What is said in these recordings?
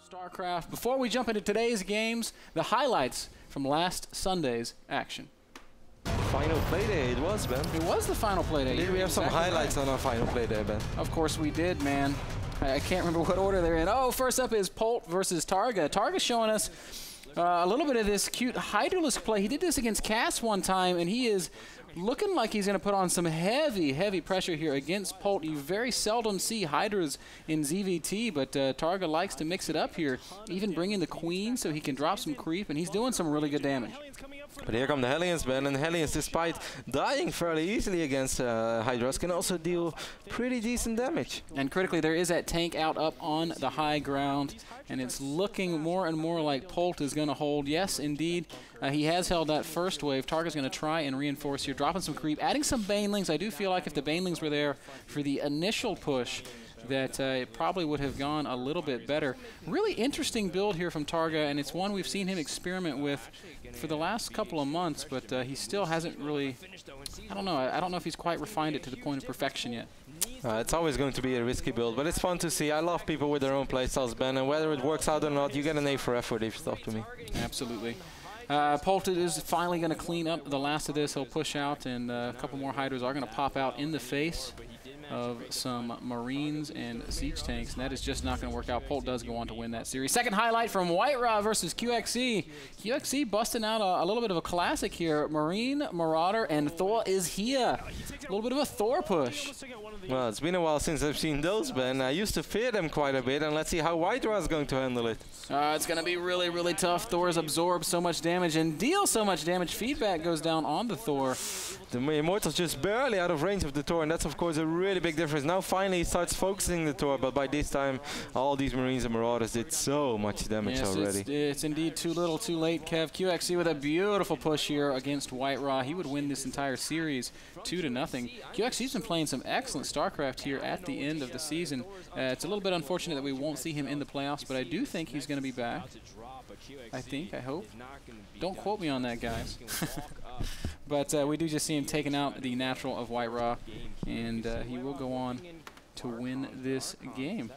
StarCraft. Before we jump into today's games, the highlights from last Sunday's action. Final play day it was, Ben. It was the final play day. Did we have some highlights on our final play day, Ben? Of course we did, man. I can't remember what order they're in. Oh, first up is Polt versus Targa. Targa showing us a little bit of this cute Hydralisk play. He did this against Cass one time, and he is looking like he's going to put on some heavy pressure here against Polt. You very seldom see Hydras in ZVT, but Targa likes to mix it up here, even bringing the Queen so he can drop some creep, and he's doing some really good damage. But here come the Hellions, Ben, and Hellions, despite dying fairly easily against Hydras, can also deal pretty decent damage. And critically, there is that tank out up on the high ground, and it's looking more and more like Polt is going to hold. Yes, indeed, he has held that first wave. Targa's going to try and reinforce here, dropping some creep, adding some Banelings. I do feel like if the Banelings were there for the initial push, that it probably would have gone a little bit better. Really interesting build here from Targa, and it's one we've seen him experiment with for the last couple of months, but he still hasn't really, I don't know if he's quite refined it to the point of perfection yet. It's always going to be a risky build, but it's fun to see. I love people with their own playstyles, Ben, and whether it works out or not, you get an A for effort if you talk to me. Absolutely. Polt is finally going to clean up the last of this. He'll push out, and a couple more Hydras are going to pop out in the face of some Marines and Siege tanks, and that is just not going to work out. Polt does go on to win that series. Second highlight from whiteRa versus QXE. QXE busting out a little bit of a classic here. Marine, Marauder, and Thor is here. A little bit of a Thor push. Well, it's been a while since I've seen those, Ben. I used to fear them quite a bit, and let's see how whiteRa is going to handle it. It's going to be really tough. Thor's absorbed so much damage and deal so much damage. Feedback goes down on the Thor. The Immortal's just barely out of range of the Thor, and that's of course a really big difference. Now finally he starts focusing the Thor, but by this time all these Marines and Marauders did so much damage already. It's indeed too little too late, Kev. QXE with a beautiful push here against whiteRa. He would win this entire series 2-0. QXE's been playing some excellent StarCraft here at the end of the season. It's a little bit unfortunate that we won't see him in the playoffs, but I do think he's going to be back. I hope. Don't quote me on that, guys. But we do just see him taking out the natural of whiteRa, and he will go on to win this game.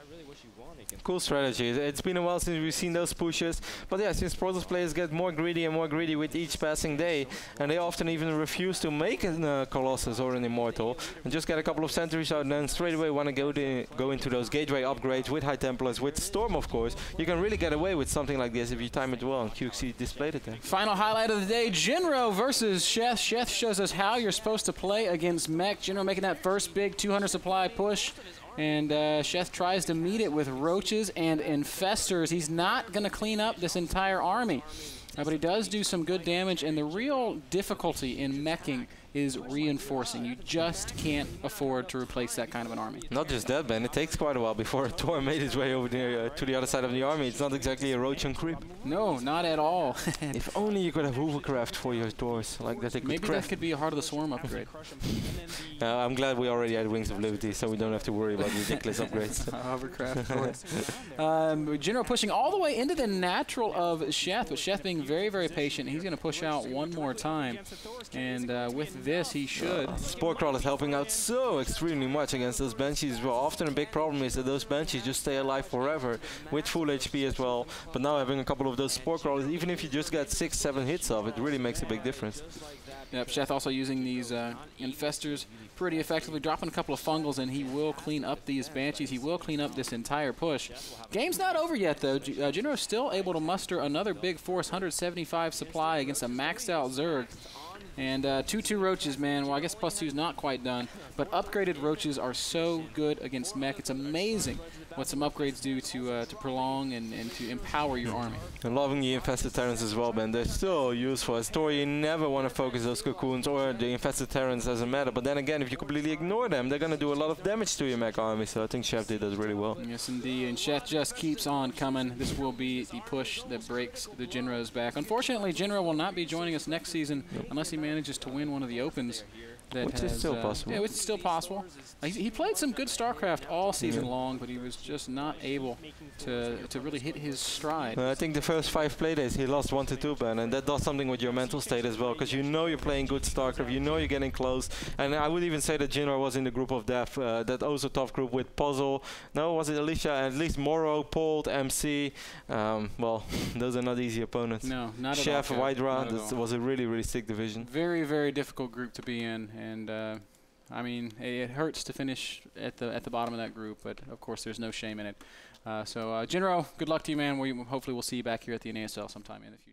Cool strategy. It's been a while since we've seen those pushes, but yeah, since Protoss players get more greedy and more greedy with each passing day, and they often even refuse to make a Colossus or an Immortal, and just get a couple of sentries out and then straight away want to go into those gateway upgrades with High Templars, with Storm of course, you can really get away with something like this if you time it well, and QXE displayed it there. Final highlight of the day, Jinro versus Sheth. Sheth shows us how you're supposed to play against mech. Jinro making that first big 200 supply push. And Sheth tries to meet it with roaches and infestors. He's not going to clean up this entire army, but he does do some good damage. And the real difficulty in meching is reinforcing. You just can't afford to replace that kind of an army. Not just that, Ben. It takes quite a while before a Thor made his way over there, to the other side of the army. It's not exactly a roach and creep. No, not at all. If only you could have hovercraft for your Thors, like that they could Maybe craft. That could be a Heart of the Swarm upgrade. I'm glad we already had Wings of Liberty, so we don't have to worry about ridiculous upgrades. Hovercraft, of course. Jinro pushing all the way into the natural of Sheth, but Sheth being very patient. He's going to push out one more time, and with this, he should. Spore Crawl is helping out so extremely much against those Banshees. Well, often a big problem is that those Banshees just stay alive forever with full HP as well. But now having a couple of those Spore Crawlers, even if you just get 6-7 hits off, it really makes a big difference. Yep, Sheth also using these infestors pretty effectively, dropping a couple of fungals, and he will clean up these Banshees. He will clean up this entire push. Game's not over yet, though. Jinro is still able to muster another big force, 175 supply against a maxed out Zerg. And 2-2 roaches, man. Well, I guess +2 is not quite done, but upgraded roaches are so good against mech. It's amazing what some upgrades do to prolong and to empower your army. And loving the infested Terrans as well, Ben. They're so useful. As Thor, you never want to focus those cocoons or the infested Terrans as a meta. But then again, if you completely ignore them, they're going to do a lot of damage to your mech army. So I think Sheth did that really well. Yes, indeed. And Sheth just keeps on coming. This will be the push that breaks the Jinro's back. Unfortunately, Jinro will not be joining us next season unless he manages to win one of the opens. that which is still possible. Yeah, which is still possible. He played some good StarCraft all season long, but he was just not able to really hit his stride. I think the first 5 playdays he lost 1 to 2 ban, and that does something with your mental state as well, because you know you're playing good StarCraft, you know you're getting close. And I would even say that Jinro was in the group of death, that also tough group with Puzzle. No, was it Alicia? At least Moro, Polt, MC. Well, those are not easy opponents. No, not at all. Chef, Wydra, that was a really, really sick division. Very, very difficult group to be in, and I mean, it hurts to finish at the bottom of that group, but of course there's no shame in it. So Jinro, good luck to you, man. Hopefully we'll see you back here at the NASL sometime in the future.